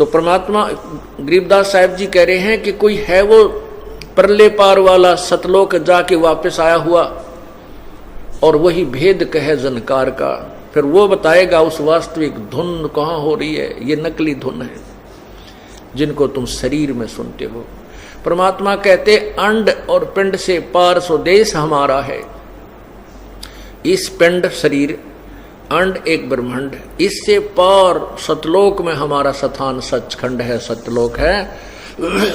तो परमात्मा गरीबदास साहब जी कह रहे हैं कि कोई है वो परले पार वाला सतलोक जाके वापस आया हुआ, और वही भेद कहे जनकार का, फिर वो बताएगा उस वास्तविक धुन कहाँ हो रही है। ये नकली धुन है जिनको तुम शरीर में सुनते हो। परमात्मा कहते अंड और पिंड से पार स्वदेश हमारा है। इस पिंड शरीर, अंड एक ब्रह्मांड, इससे पार सतलोक में हमारा स्थान सचखंड है, सतलोक है,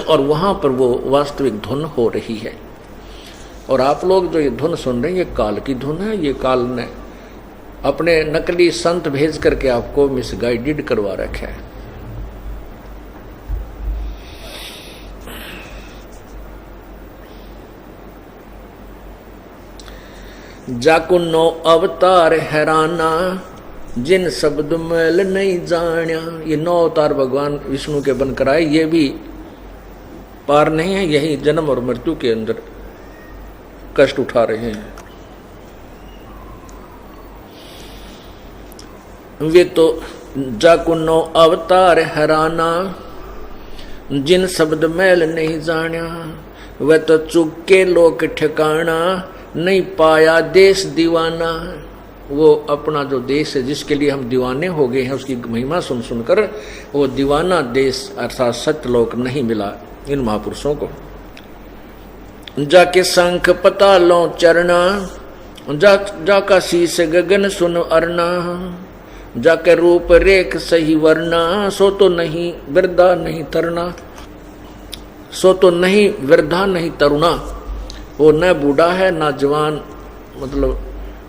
और वहां पर वो वास्तविक धुन हो रही है। और आप लोग जो ये धुन सुन रहे हैं, ये काल की धुन है। ये काल ने अपने नकली संत भेज करके आपको मिसगाइडेड करवा रखा है। जाको 9 अवतार हैराना, जिन शब्द मैल नहीं जान्या। ये 9 अवतार भगवान विष्णु के बनकर आए, ये भी पार नहीं है, यही जन्म और मृत्यु के अंदर कष्ट उठा रहे हैं। वे तो जाको 9 अवतार हैराना, जिन शब्द मैल नहीं जान्या। वह तो चुक के लोक ठिकाना, नहीं पाया देश दीवाना। वो अपना जो देश है जिसके लिए हम दीवाने हो गए हैं, उसकी महिमा सुन सुनकर वो दीवाना देश अर्थात सत्यलोक नहीं मिला इन महापुरुषों को। जाके शंख पतालों चरना, जाका शीस गगन सुन अरना। जाके रूप रेख सही वरना, सो तो नहीं वृद्धा नहीं तरना। सो तो नहीं वृद्धा नहीं तरुणा। वो न बूढ़ा है न जवान, मतलब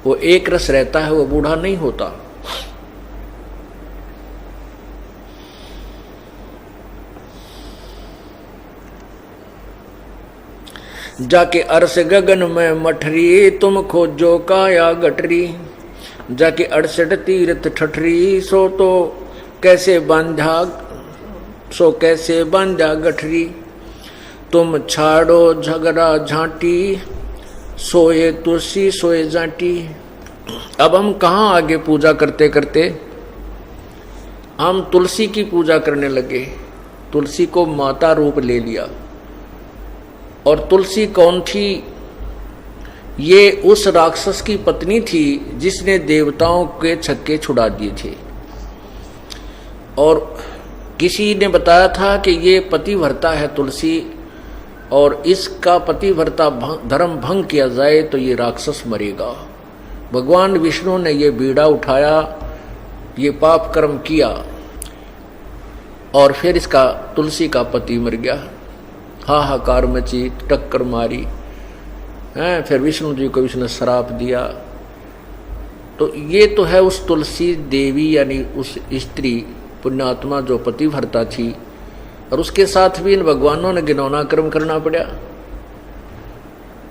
वो एक रस रहता है, वो बूढ़ा नहीं होता। जाके अरस गगन में मठरी, तुम खोजो काया गठरी। जाके 68 तीर्थ ठठरी, सो तो कैसे बांधा, सो कैसे बांधा गठरी। तुम छाड़ो झगड़ा झांटी, सोए तुलसी सोए जाटी। अब हम कहाँ आगे पूजा करते करते हम तुलसी की पूजा करने लगे। तुलसी को माता रूप ले लिया। और तुलसी कौन थी? ये उस राक्षस की पत्नी थी जिसने देवताओं के छक्के छुड़ा दिए थे। और किसी ने बताया था कि ये पतिव्रता है तुलसी, और इसका पतिव्रता धर्म भंग किया जाए तो ये राक्षस मरेगा। भगवान विष्णु ने ये बीड़ा उठाया, ये पाप कर्म किया, और फिर इसका तुलसी का पति मर गया। हाहाकार मची, टक्कर मारी हैं, फिर विष्णु जी को विष्णु ने श्राप दिया। तो ये तो है उस तुलसी देवी यानी उस स्त्री पुण्यात्मा जो पतिव्रता थी, और उसके साथ भी इन भगवानों ने घिनौना कर्म करना पड़ा।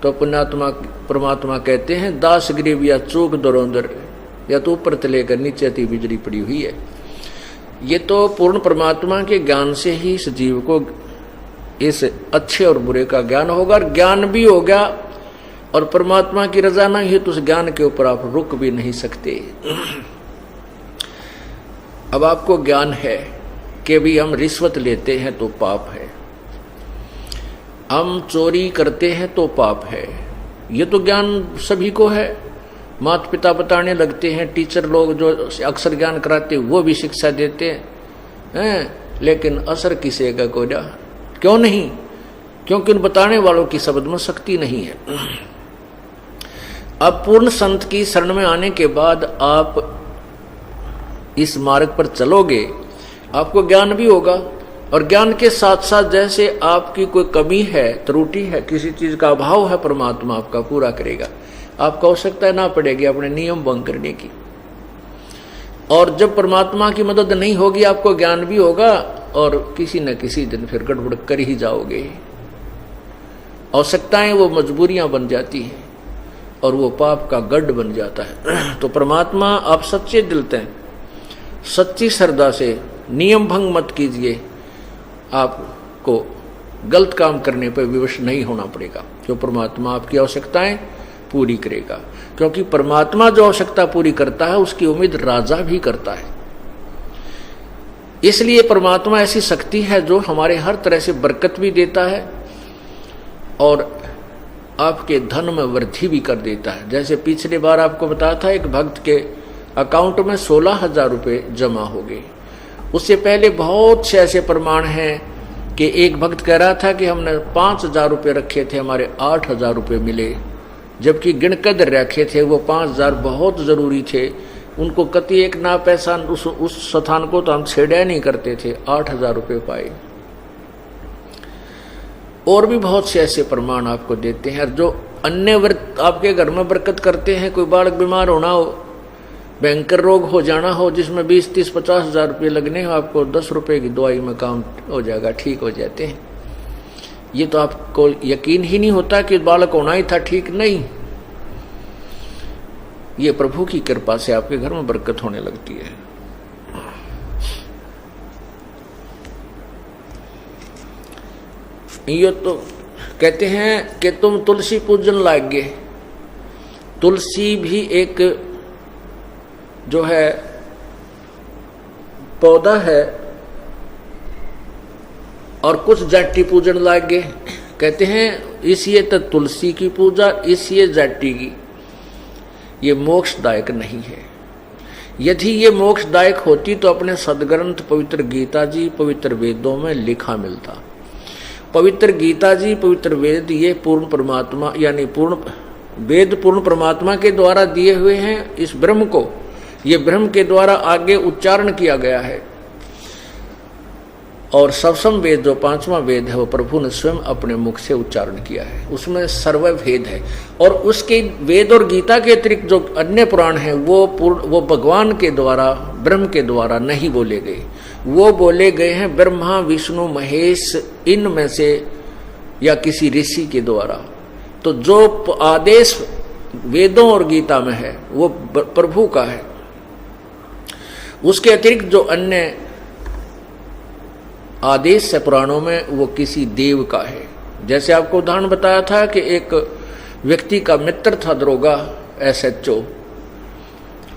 तो पुण्यात्मा परमात्मा कहते हैं दास गरीब या चूक दरोंदर, या तो ऊपर से लेकर नीचे ती बिजली पड़ी हुई है। ये तो पूर्ण परमात्मा के ज्ञान से ही इस जीव को इस अच्छे और बुरे का ज्ञान होगा, और ज्ञान भी हो गया और परमात्मा की रजा नहीं है तो उस ज्ञान के ऊपर आप रुक भी नहीं सकते। अब आपको ज्ञान है कि भी हम रिश्वत लेते हैं तो पाप है, हम चोरी करते हैं तो पाप है। ये तो ज्ञान सभी को है। माता पिता बताने लगते हैं, टीचर लोग जो अक्सर ज्ञान कराते वो भी शिक्षा देते हैं, लेकिन असर किसेगा कोई क्यों नहीं? क्योंकि उन बताने वालों की शब्द में शक्ति नहीं है। अब पूर्ण संत की शरण में आने के बाद आप इस मार्ग पर चलोगे, आपको ज्ञान भी होगा, और ज्ञान के साथ साथ जैसे आपकी कोई कमी है, त्रुटि है, किसी चीज का अभाव है, परमात्मा आपका पूरा करेगा। आपको आवश्यकता ना पड़ेगी अपने नियम भंग करने की। और जब परमात्मा की मदद नहीं होगी, आपको ज्ञान भी होगा और किसी न किसी दिन फिर गड़बड़ कर ही जाओगे। आवश्यकताएं वो मजबूरियां बन जाती हैं और वो पाप का गढ़ बन जाता है। तो परमात्मा आप सच्चे दिल से, सच्ची श्रद्धा से नियम भंग मत कीजिए, आपको गलत काम करने पर विवश नहीं होना पड़ेगा, जो परमात्मा आपकी आवश्यकताएं पूरी करेगा। क्योंकि परमात्मा जो आवश्यकता पूरी करता है उसकी उम्मीद राजा भी करता है। इसलिए परमात्मा ऐसी शक्ति है जो हमारे हर तरह से बरकत भी देता है और आपके धन में वृद्धि भी कर देता है। जैसे पिछली बार आपको बताया था, एक भक्त के अकाउंट में 16,000 रुपये जमा हो गए। उससे पहले बहुत से ऐसे प्रमाण हैं कि एक भक्त कह रहा था कि हमने 5,000 रुपये रखे थे, हमारे 8,000 रुपये मिले, जबकि गिनकर रखे थे वो 5,000 बहुत ज़रूरी थे। उनको कति एक ना पैसा उस स्थान को तो हम छेड़ा नहीं करते थे, 8,000 रुपये पाए। और भी बहुत से ऐसे प्रमाण आपको देते हैं। जो अन्य व्रत आपके घर में बरकत करते हैं, कोई बालक बीमार होना हो, भयंकर रोग हो जाना हो जिसमें 20, 30, 50,000 रुपये लगने हो, आपको 10 रुपये की दवाई में काम हो जाएगा, ठीक हो जाते हैं। ये तो आपको यकीन ही नहीं होता कि बालक होना ही था, ठीक नहीं। ये प्रभु की कृपा से आपके घर में बरकत होने लगती है। ये तो कहते हैं कि तुम तुलसी पूजन लागे। तुलसी भी एक जो है पौधा है और कुछ जाति पूजन लागे। कहते हैं इसलिए तो तुलसी की पूजा, इसलिए जाति की। ये मोक्षदायक नहीं है। यदि ये मोक्षदायक होती तो अपने सदग्रंथ पवित्र गीता जी, पवित्र वेदों में लिखा मिलता। पवित्र गीता जी, पवित्र वेद, ये पूर्ण परमात्मा यानी पूर्ण वेद पूर्ण परमात्मा के द्वारा दिए हुए हैं। इस ब्रह्म को, ये ब्रह्म के द्वारा आगे उच्चारण किया गया है। और सवसम वेद जो 5वां वेद है वो प्रभु ने स्वयं अपने मुख से उच्चारण किया है। उसमें सर्ववेद है। और उसके वेद और गीता के अतिरिक्त जो अन्य पुराण हैं वो भगवान के द्वारा, ब्रह्म के द्वारा नहीं बोले गए। वो बोले गए हैं ब्रह्मा, विष्णु, महेश, इनमें से या किसी ऋषि के द्वारा। तो जो आदेश वेदों और गीता में है वो प्रभु का है। उसके अतिरिक्त जो अन्य आदेश है पुराणों में वो किसी देव का है। जैसे आपको उदाहरण बताया था कि एक व्यक्ति का मित्र था दरोगा SHO,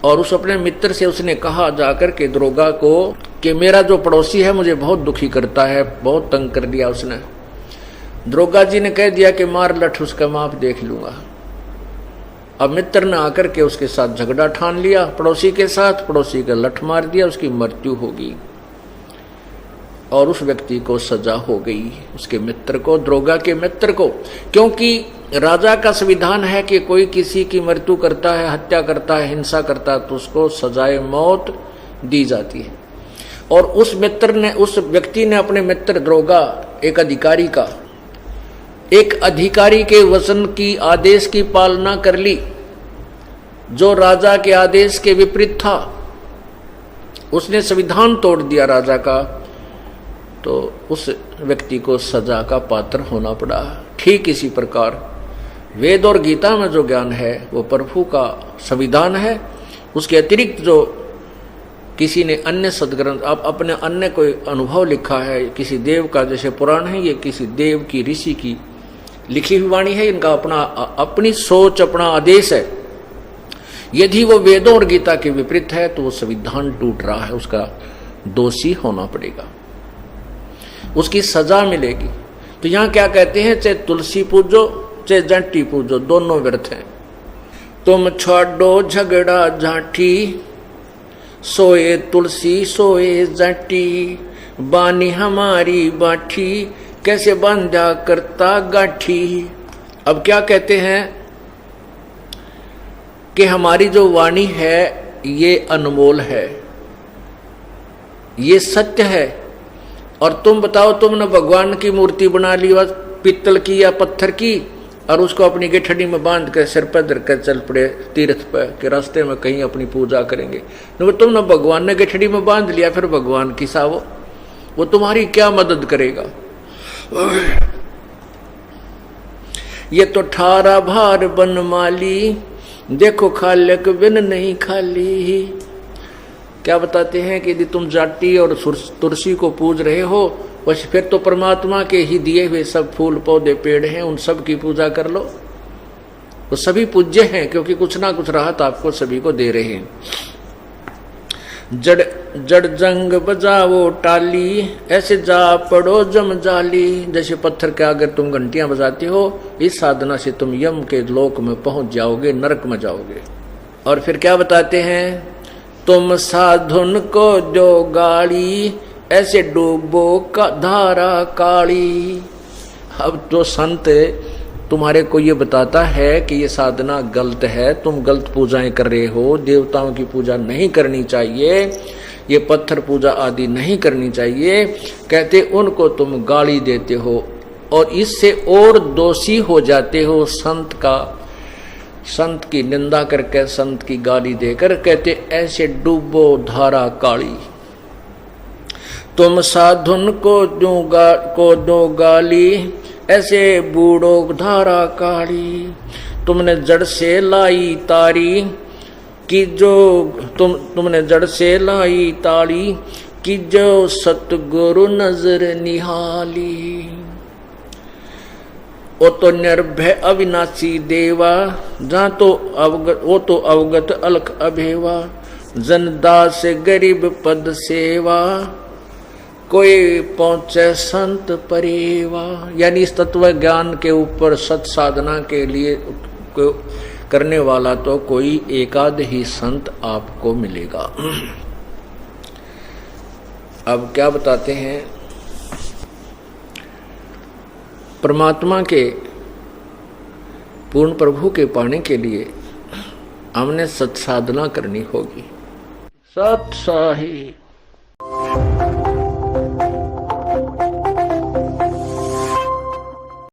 और उस अपने मित्र से उसने कहा जाकर के दरोगा को कि मेरा जो पड़ोसी है मुझे बहुत दुखी करता है, बहुत तंग कर दिया उसने। दरोगा जी ने कह दिया कि मार लठ, उसका माप देख लूंगा। अब मित्र ने आकर के उसके साथ झगड़ा ठान लिया पड़ोसी के साथ, पड़ोसी का लठ मार दिया, उसकी मृत्यु होगी और उस व्यक्ति को सजा हो गई, उसके मित्र को, दरोगा के मित्र को। क्योंकि राजा का संविधान है कि कोई किसी की मृत्यु करता है, हत्या करता है, हिंसा करता है तो उसको सजाए मौत दी जाती है। और उस व्यक्ति ने अपने मित्र दरोगा, एक अधिकारी के वचन की, आदेश की पालना कर ली जो राजा के आदेश के विपरीत था। उसने संविधान तोड़ दिया राजा का, तो उस व्यक्ति को सजा का पात्र होना पड़ा। ठीक इसी प्रकार वेद और गीता में जो ज्ञान है वो प्रभु का संविधान है। उसके अतिरिक्त जो किसी ने अन्य सदग्रंथ, अब अपने अन्य कोई अनुभव लिखा है किसी देव का, जैसे पुराण है, ये किसी देव की, ऋषि की लिखी हुई वाणी है, इनका अपनी सोच, अपना आदेश है। यदि वो वेदों और गीता के विपरीत है तो वो संविधान टूट रहा है, उसका दोषी होना पड़ेगा, उसकी सजा मिलेगी। तो यहां क्या कहते हैं, चाहे तुलसी पूजो चाहे जाटी पूजो, दोनों व्यर्थ हैं। तुम छोड़ो झगड़ा झांटी, सोए तुलसी सोए जाटी, बानी हमारी बाठी, कैसे बांधा करता गाठी। अब क्या कहते हैं कि हमारी जो वाणी है ये अनमोल है, ये सत्य है। और तुम बताओ, तुमने भगवान की मूर्ति बना ली पित्तल की या पत्थर की, और उसको अपनी गठड़ी में बांध कर सिर पर धर कर चल पड़े तीर्थ पर कि रास्ते में कहीं अपनी पूजा करेंगे। तो तुमने भगवान ने गठड़ी में बांध लिया, फिर भगवान की सावो, वो तुम्हारी क्या मदद करेगा। ये तो ठारा भार बनमाली, देखो खालक बिन नहीं खाली। क्या बताते हैं कि यदि तुम जाटी और तुलसी को पूज रहे हो, बस फिर तो परमात्मा के ही दिए हुए सब फूल पौधे पेड़ हैं, उन सब की पूजा कर लो। वो सभी पूज्य हैं क्योंकि कुछ ना कुछ राहत आपको सभी को दे रहे हैं। जड़ जड़ जंग बजाओ टाली, ऐसे जा पड़ो जम जाली। जैसे पत्थर के आगे तुम घंटियां बजाते हो, इस साधना से तुम यम के लोक में पहुंच जाओगे, नरक में जाओगे। और फिर क्या बताते हैं, तुम साधुन को जो गाड़ी, ऐसे डूबो का धारा काली। अब तो संत तुम्हारे को ये बताता है कि ये साधना गलत है, तुम गलत पूजाएं कर रहे हो, देवताओं की पूजा नहीं करनी चाहिए, ये पत्थर पूजा आदि नहीं करनी चाहिए। कहते उनको तुम गाली देते हो और इससे और दोषी हो जाते हो संत की निंदा करके, संत की गाली देकर। कहते ऐसे डूबो धारा काली। तुम साधुन को दो गाली, ऐसे बूढ़ो धारा काली। तुमने जड़ से लाई तारी कि जो तुमने जड़ से लाई ताली कि जो सतगुरु नजर निहाली। वो तो निर्भय अविनाशी देवा, जहाँ तो अवगत अलख अभेवा। जनदास गरीब पद सेवा, कोई पहुंचे संत परेवा। यानी इस तत्व ज्ञान के ऊपर सत साधना के लिए करने वाला तो कोई एकाध ही संत आपको मिलेगा। अब क्या बताते हैं, परमात्मा के पूर्ण प्रभु के पाने के लिए हमने सत साधना करनी होगी। सत साही